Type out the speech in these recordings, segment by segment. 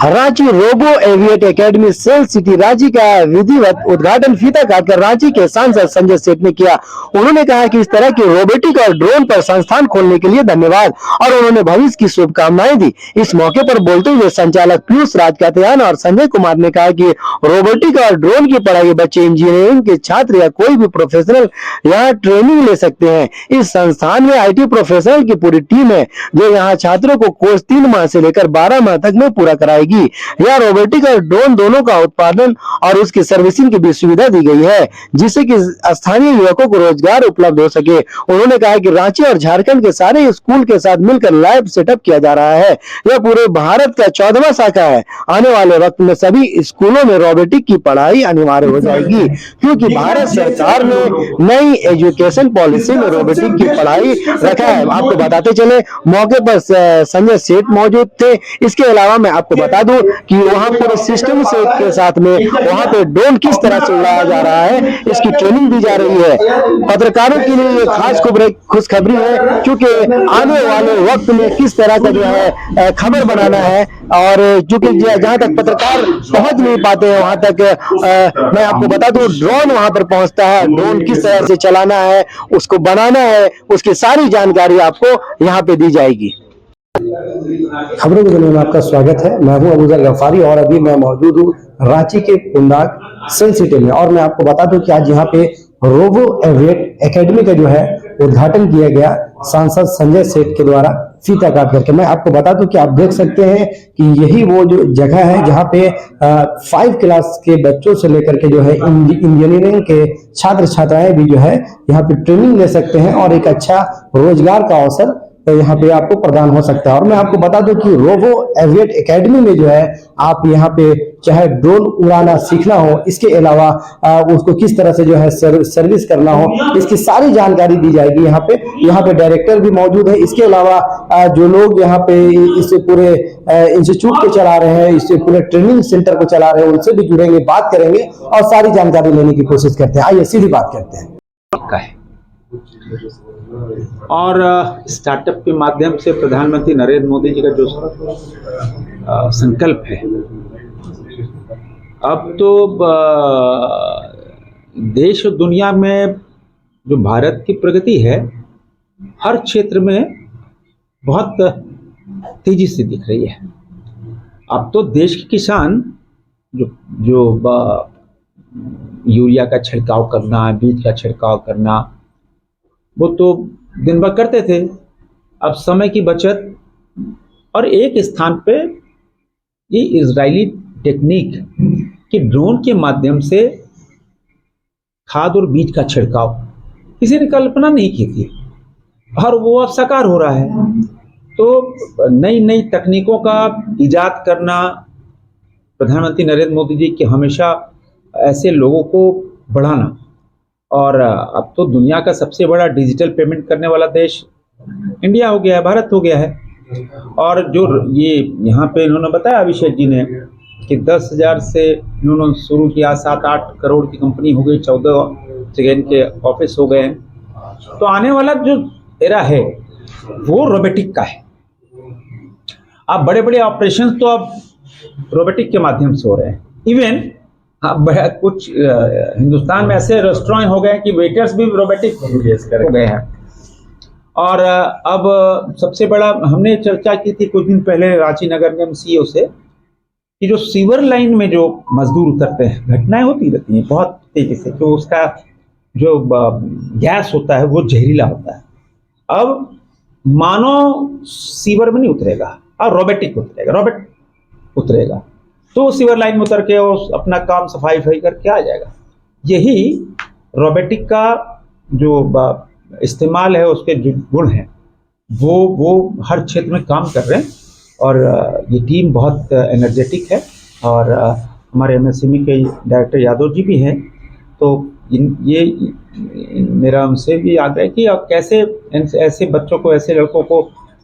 Ranchi robo aviate academy cell city Ranchi का विधिवत उद्घाटन फीता काटकर रांची के सांसद संजय सेठ ने किया। उन्होंने कहा कि इस तरह के रोबोटिक और ड्रोन पर संस्थान खोलने के लिए धन्यवाद और उन्होंने भविष्य की शुभकामनाएं दी। इस मौके पर बोलते हुए संचालक पीयूष राजकातयान और संजय कुमार ने कहा कि रोबोटिक और ड्रोन की पढ़ाई बच्चे, इंजीनियरिंग के छात्र या कोई भी प्रोफेशनल यहाँ ट्रेनिंग ले सकते हैं। इस संस्थान में IT प्रोफेशनल की पूरी टीम है जो यहाँ छात्रों को कोर्स 3 माह से लेकर 12 माह तक में पूरा कराएगी। यह रोबोटिक और ड्रोन दोनों का उत्पादन और उसकी सर्विसिंग की भी सुविधा दी गई है जिससे कि स्थानीय युवकों को रोजगार उपलब्ध हो सके। उन्होंने कहा कि रांची और झारखंड के सारे स्कूल के साथ मिलकर लैब सेटअप किया जा रहा है। यह पूरे भारत का 14वां शाखा है। आने वाले वक्त में सभी स्कूलों में रोबोटिक की पढ़ाई अनिवार्य हो जाएगी क्योंकि भारत सरकार ने नई एजुकेशन पॉलिसी में रोबोटिक की पढ़ाई रखा है। आपको बताते चले मौके पर संजय सेठ मौजूद थे। इसके अलावा मैं आपको बता दूं कि वहां पूरे सिस्टम से के साथ में वहां पे ड्रोन किस तरह से उड़ाया जा रहा है इसकी ट्रेनिंग दी जा रही है। पत्रकारों के लिए ये खास खुशखबरी है क्योंकि आने वाले वक्त में किस तरह का जो है खबर बनाना है और चूंकि जहां तक पत्रकार पहुंच नहीं पाते हैं वहां तक मैं आपको बता दूं ड्रोन वहां पर पहुंचता है। ड्रोन किस तरह से चलाना है, उसको बनाना है, उसकी सारी जानकारी आपको यहाँ पे दी जाएगी। खबरों के दुनिया में आपका स्वागत है। मैं हूं अबूजर गफारी और अभी मैं मौजूद हूं रांची के पुंडाक सेल सिटी में और मैं आपको बता दूं कि आज यहाँ पे रोबो एविएट एकेडमी का जो है उद्घाटन किया गया सांसद संजय सेठ के द्वारा फीता काट करके। मैं आपको बता दूं कि आप देख सकते हैं कि यही वो जो जगह है जहाँ पे 5 क्लास के बच्चों से लेकर के जो है इंजीनियरिंग के छात्र छात्राएं भी जो है यहाँ पे ट्रेनिंग ले सकते हैं और एक अच्छा रोजगार का अवसर यहाँ पे आपको प्रदान हो सकता है। और मैं आपको बता दूं कि रोबो एविएट एकेडमी में जो है आप यहाँ पे चाहे ड्रोन उड़ाना सीखना हो, इसके अलावा उसको किस तरह से जो है सर्विस करना हो, इसकी सारी जानकारी दी जाएगी। यहाँ पे डायरेक्टर भी मौजूद है। इसके अलावा जो लोग यहाँ पे इस पूरे इंस्टीट्यूट को चला रहे हैं, इस पूरे ट्रेनिंग सेंटर को चला रहे हैं, उनसे भी जुड़ेंगे, बात करेंगे और सारी जानकारी लेने की कोशिश करते हैं। आइए सीधी बात करते हैं। और स्टार्टअप के माध्यम से प्रधानमंत्री नरेंद्र मोदी जी का जो संकल्प है, अब तो देश और दुनिया में जो भारत की प्रगति है हर क्षेत्र में बहुत तेजी से दिख रही है। अब तो देश के किसान जो यूरिया का छिड़काव करना, बीज का छिड़काव करना, वो तो दिन भर करते थे। अब समय की बचत और एक स्थान पे ये इजरायली टेक्निक कि ड्रोन के माध्यम से खाद और बीज का छिड़काव किसी ने कल्पना नहीं की थी और वो अब साकार हो रहा है। तो नई नई तकनीकों का इजाद करना, प्रधानमंत्री नरेंद्र मोदी जी के हमेशा ऐसे लोगों को बढ़ाना, और अब तो दुनिया का सबसे बड़ा डिजिटल पेमेंट करने वाला देश इंडिया हो गया है, भारत हो गया है। और जो ये यहाँ पे इन्होंने बताया अभिषेक जी ने कि 10,000 से इन्होंने शुरू किया, 7-8 करोड़ की कंपनी हो गई, 14 जगह के ऑफिस हो गए। तो आने वाला जो एरा है वो रोबोटिक का है। अब बड़े बड़े ऑपरेशन तो अब रोबोटिक के माध्यम से हो रहे हैं। इवन अब कुछ हिंदुस्तान में ऐसे रेस्टोरेंट हो गए कि वेटर्स भी रोबोटिक हो गए हैं। और अब सबसे बड़ा हमने चर्चा की थी कुछ दिन पहले रांची नगर निगम CEO से कि जो सीवर लाइन में जो मजदूर उतरते हैं, घटनाएं होती रहती हैं बहुत तेजी से, तो उसका जो गैस होता है वो जहरीला होता है। अब मानव सीवर में नहीं उतरेगा और रोबोटिक उतरेगा तो सीवर लाइन में उतर के वो अपना काम सफाई करके आ जाएगा। यही रोबोटिक का जो इस्तेमाल है, उसके जो गुण हैं वो हर क्षेत्र में काम कर रहे हैं। और ये टीम बहुत एनर्जेटिक है और हमारे MSME के डायरेक्टर यादव जी भी हैं। तो ये मेरा उनसे भी आग्रह कि अब कैसे ऐसे बच्चों को, ऐसे लड़कों को,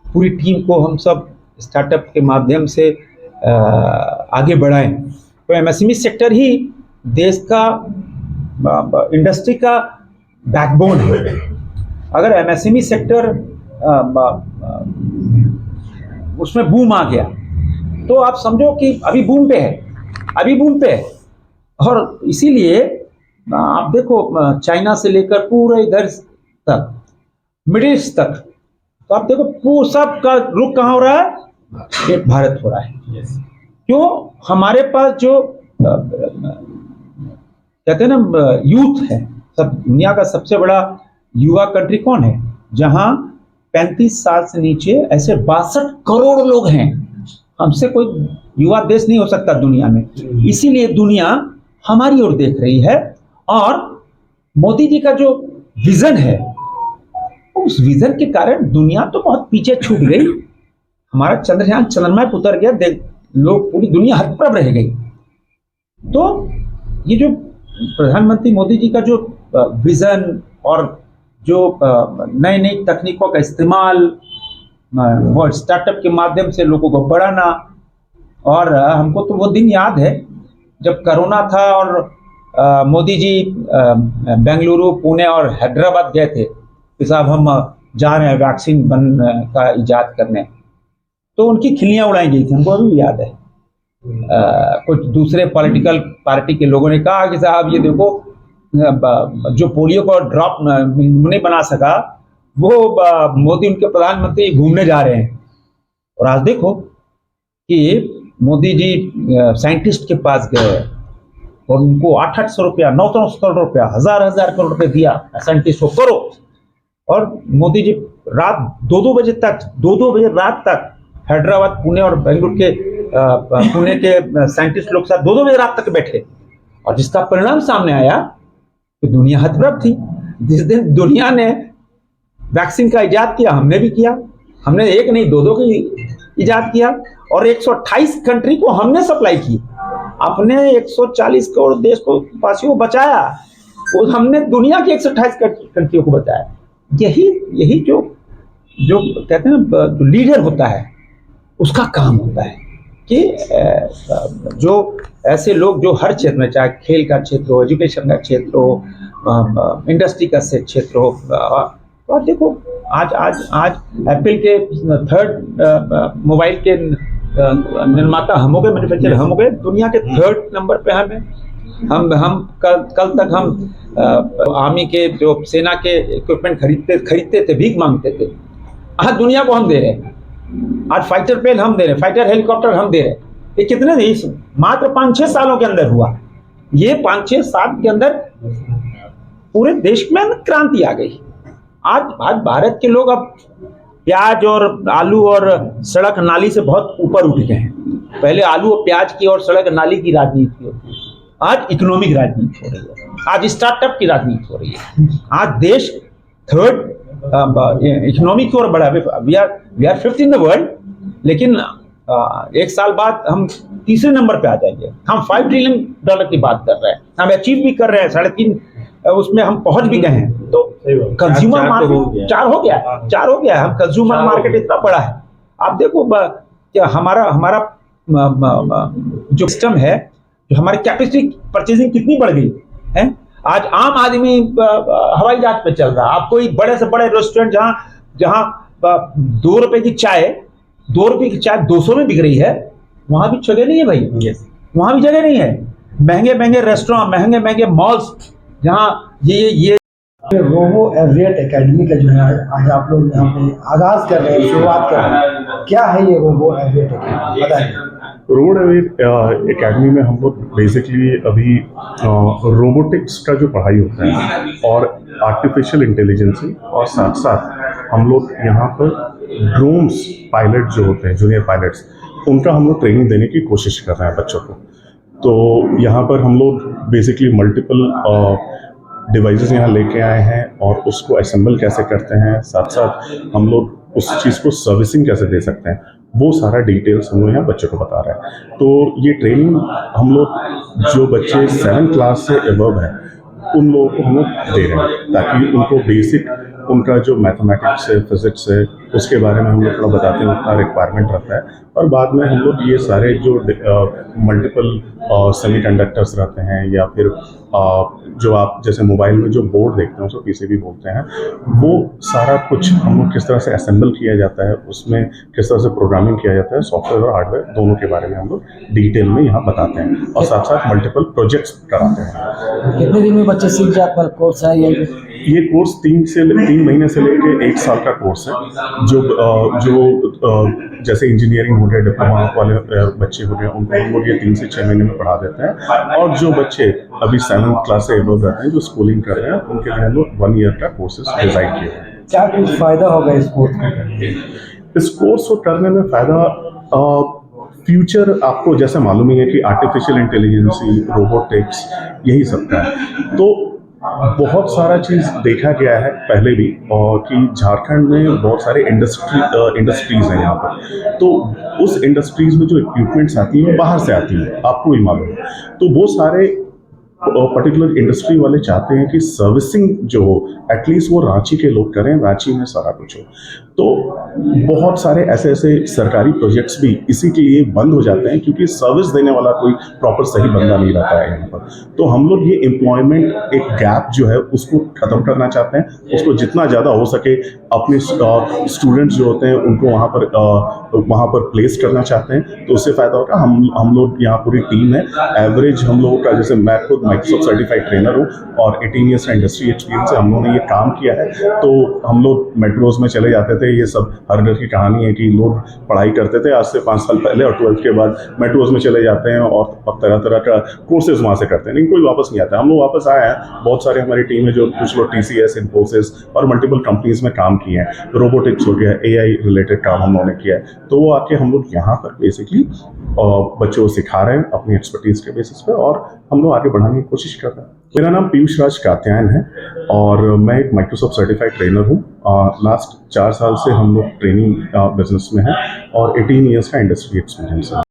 पूरी टीम को हम सब स्टार्टअप के माध्यम से आगे बढ़ाएं। तो MSME सेक्टर ही देश का इंडस्ट्री का बैकबोन है। अगर MSME सेक्टर उसमें बूम आ गया तो आप समझो कि अभी बूम पे है। और इसीलिए आप देखो चाइना से लेकर पूरे इधर तक, मिडिल ईस्ट तक, तो आप देखो पूरा सब का रुख कहाँ हो रहा है, ये भारत हो रहा है। क्यों? हमारे पास जो कहते हैं ना यूथ है, सब दुनिया का सबसे बड़ा युवा कंट्री कौन है? जहां 35 साल से नीचे ऐसे 62 करोड़ लोग हैं। हमसे कोई युवा देश नहीं हो सकता दुनिया में। इसीलिए दुनिया हमारी ओर देख रही है। और मोदी जी का जो विजन है, उस विजन के कारण दुनिया तो बहुत पीछे छूट गई। हमारा चंद्रयान चंद्रमा पर उतर गया, लोग पूरी दुनिया हतप्रभ रह गई। तो ये जो प्रधानमंत्री मोदी जी का जो विजन और जो नई नई तकनीकों का इस्तेमाल, वो स्टार्टअप के माध्यम से लोगों को बढ़ाना, और हमको तो वो दिन याद है जब कोरोना था और मोदी जी बेंगलुरु, पुणे और हैदराबाद गए थे कि साहब हम जा रहे हैं वैक्सीन का इजाद करने। तो उनकी खिल्लियां उड़ाई गई थी, हमको अभी भी याद है। कुछ दूसरे पॉलिटिकल पार्टी के लोगों ने कहा कि साहब ये देखो, जो पोलियो को ड्रॉप नहीं बना सका वो मोदी उनके प्रधानमंत्री घूमने जा रहे हैं। और आज देखो कि मोदी जी साइंटिस्ट के पास गए और उनको 800 रुपया, 900 करोड़ रुपया, 1000 करोड़ रुपये दिया साइंटिस्ट को, करो। और मोदी जी रात 2-2 बजे रात तक हैदराबाद, पुणे और बेंगलुरु के पुणे के साइंटिस्ट लोग साथ 2-2 बजे रात तक बैठे। और जिसका परिणाम सामने आया कि दुनिया हतप्रभ थी। जिस दिन दुनिया ने वैक्सीन का इजाद किया, हमने भी किया। हमने एक नहीं 2-2 की इजाद किया और 128 कंट्री को हमने सप्लाई की। अपने 140 करोड़ देश को वासियों को बचाया, और हमने दुनिया के 128 कंट्रियों को बचाया। यही जो कहते हैं ना, जो लीडर होता है उसका काम होता है कि जो ऐसे लोग जो हर क्षेत्र में, चाहे खेल का क्षेत्र हो, एजुकेशन का क्षेत्र हो, इंडस्ट्री का क्षेत्र हो। और देखो आज एप्पल के 3rd मोबाइल के निर्माता हम हो गए, मैन्युफैक्चरर हम हो गए। दुनिया के 3rd नंबर पे हम कल तक हम आर्मी के जो सेना के इक्विपमेंट खरीदते थे, भीख मांगते थे। आज दुनिया को हम दे रहे हैं। आज फाइटर प्लेन हम दे रहे हैं, फाइटर हेलीकॉप्टर हम दे रहे हैं। ये कितने नहीं, मात्र 5-6 सालों के अंदर हुआ। ये 5-6 साल के अंदर पूरे देश में क्रांति आ गई। आज भारत के लोग अब प्याज और आलू और सड़क नाली से बहुत ऊपर उठ गए हैं। पहले आलू और प्याज की और सड़क नाली की राजनीति होती है, आज इकोनॉमिक राजनीति हो रही है, आज स्टार्टअप की राजनीति हो रही है। आज देश 3rd इकोनॉमी की ओर बढ़ा। We are 5th in the world, लेकिन 1 साल बाद हम 3रे नंबर पे आ जाएंगे। हम $5 ट्रिलियन की बात कर रहे हैं, हम अचीव भी कर रहे हैं। 3.5 उसमें हम पहुंच भी गए हैं। तो कंज्यूमर मार्केट 4 हो गया। हम कंज्यूमर मार्केट इतना बड़ा है। आप देखो क्या हमारा जो सिस्टम है, जो हमारी कैपेसिटी परचेजिंग कितनी बढ़ गई है। आज आम आदमी हवाई जहाज पे चल रहा है। आप कोई बड़े से बड़े रेस्टोरेंट जहां 2 रुपए की चाय 200 में बिक रही है, वहां भी जगह नहीं है भाई। वहां भी जगह नहीं है। महंगे रेस्टोरेंट, महंगे मॉल्स, जहां ये रोबो एविएट एकेडमी का जो है आज आप लोग यहाँ पे आगाज कर रहे हैं, शुरुआत कर रहे हैं। क्या है ये रोबो एविएट एकेडमी, बताइए। रोबो एविएट एकेडमी में हम लोग बेसिकली अभी रोबोटिक्स का जो पढ़ाई होता है और आर्टिफिशियल इंटेलिजेंसी, और साथ साथ हम लोग यहाँ पर ड्रोन्स पायलट जो होते हैं, जूनियर पायलट्स, उनका हम लोग ट्रेनिंग देने की कोशिश कर रहे हैं बच्चों को। तो यहाँ पर हम लोग बेसिकली मल्टीपल डिवाइसेस यहाँ लेके आए हैं और उसको असेंबल कैसे करते हैं, साथ साथ हम लोग उस चीज़ को सर्विसिंग कैसे दे सकते हैं, वो सारा डिटेल्स हम लोग यहाँ बच्चों को बता रहे हैं। तो ये ट्रेनिंग हम लोग जो बच्चे 7th क्लास से अबव हैं उन लोगों को हम लोग दे रहे हैं, ताकि उनको बेसिक उनका जो मैथमेटिक्स है, फिजिक्स है, उसके बारे में हम लोग थोड़ा बताते हैं, उतना रिक्वायरमेंट रहता है। और बाद में हम लोग ये सारे जो मल्टीपल सेमीकंडक्टर्स रहते हैं या फिर जो आप जैसे मोबाइल में जो बोर्ड देखते हैं उसको पीसीबी बोलते हैं, वो सारा कुछ हम लोग किस तरह से असेंबल किया जाता है, उसमें किस तरह से प्रोग्रामिंग किया जाता है, सॉफ्टवेयर और हार्डवेयर दोनों के बारे में हम लोग डिटेल में यहाँ बताते हैं और साथ साथ मल्टीपल प्रोजेक्ट्स कराते हैं। कितने दिन में बच्चे सीख जाते हैं? कोर्स है ये कोर्स 3 महीने से लेकर 1 साल का कोर्स है। जो जैसे इंजीनियरिंग हो गया, डिप्लोमा वाले बच्चे हो गए, उनको हम लोग ये 3 से 6 महीने में पढ़ा देते हैं। और जो बच्चे अभी 7th क्लास से एबव रहते हैं, जो स्कूलिंग कर रहे हैं, उनके लिए हम लोग 1 ईयर का कोर्सेज डिजाइन किए हैं। क्या कुछ फायदा होगा इस कोर्स को? इस कोर्स को करने में फायदा फ्यूचर आपको जैसे मालूम ही है कि आर्टिफिशियल इंटेलिजेंसी, रोबोटिक्स, यही सब का है। तो बहुत सारा चीज़ देखा गया है पहले भी, और कि झारखंड में बहुत सारे इंडस्ट्रीज़ हैं यहाँ पर। तो उस इंडस्ट्रीज़ में जो इक्विपमेंट्स आती हैं वो बाहर से आती हैं, आपको भी मालूम है। तो वो सारे पर्टिकुलर इंडस्ट्री वाले चाहते हैं कि सर्विसिंग जो हो एटलीस्ट वो रांची के लोग करें, रांची में सारा कुछ हो। तो बहुत सारे ऐसे ऐसे सरकारी प्रोजेक्ट्स भी इसी के लिए बंद हो जाते हैं, क्योंकि सर्विस देने वाला कोई प्रॉपर सही बंदा नहीं रहता है यहाँ पर। तो हम लोग ये एम्प्लॉयमेंट एक गैप जो है उसको ख़त्म करना चाहते हैं, उसको जितना ज़्यादा हो सके अपने स्टूडेंट्स जो होते हैं उनको वहाँ पर प्लेस करना चाहते हैं। तो उससे फ़ायदा होगा। हम लोग यहाँ पूरी टीम है, एवरेज हम लोगों का, जैसे मैं खुद माइक्रोसॉफ्ट सर्टिफाइड ट्रेनर हूँ और 18 ईयर्स का इंडस्ट्री एक्सपीरियंस है। हम लोगों ने ये काम किया है। तो हम लोग मेट्रोज़ में चले जाते थे, ये सब हर घर की कहानी है कि लोग पढ़ाई करते थे आज से 5 साल पहले, और 12th के बाद मेट्रोज़ में चले जाते हैं और तरह तरह का कोर्सेज वहाँ से करते हैं, लेकिन कोई वापस नहीं आता। हम लोग वापस आए हैं, बहुत सारे हमारी टीम है, जो कुछ लोग TCS, इन्फोसिस और मल्टीपल कंपनीज में काम किए हैं। रोबोटिक्स हो गया, AI रिलेटेड काम हम लोगों ने किया है। तो वो आके हम लोग यहाँ पर बेसिकली बच्चों को सिखा रहे हैं अपनी एक्सपर्टीज़ के बेसिस पे, और हम लोग आगे बढ़ाने की कोशिश कर रहे हैं। मेरा नाम पीयूष राज कात्यायन है और मैं एक माइक्रोसॉफ्ट सर्टिफाइड ट्रेनर हूँ। लास्ट 4 साल से हम लोग ट्रेनिंग बिजनेस में हैं और 18 ईयर्स का इंडस्ट्री एक्सपीरियंस है।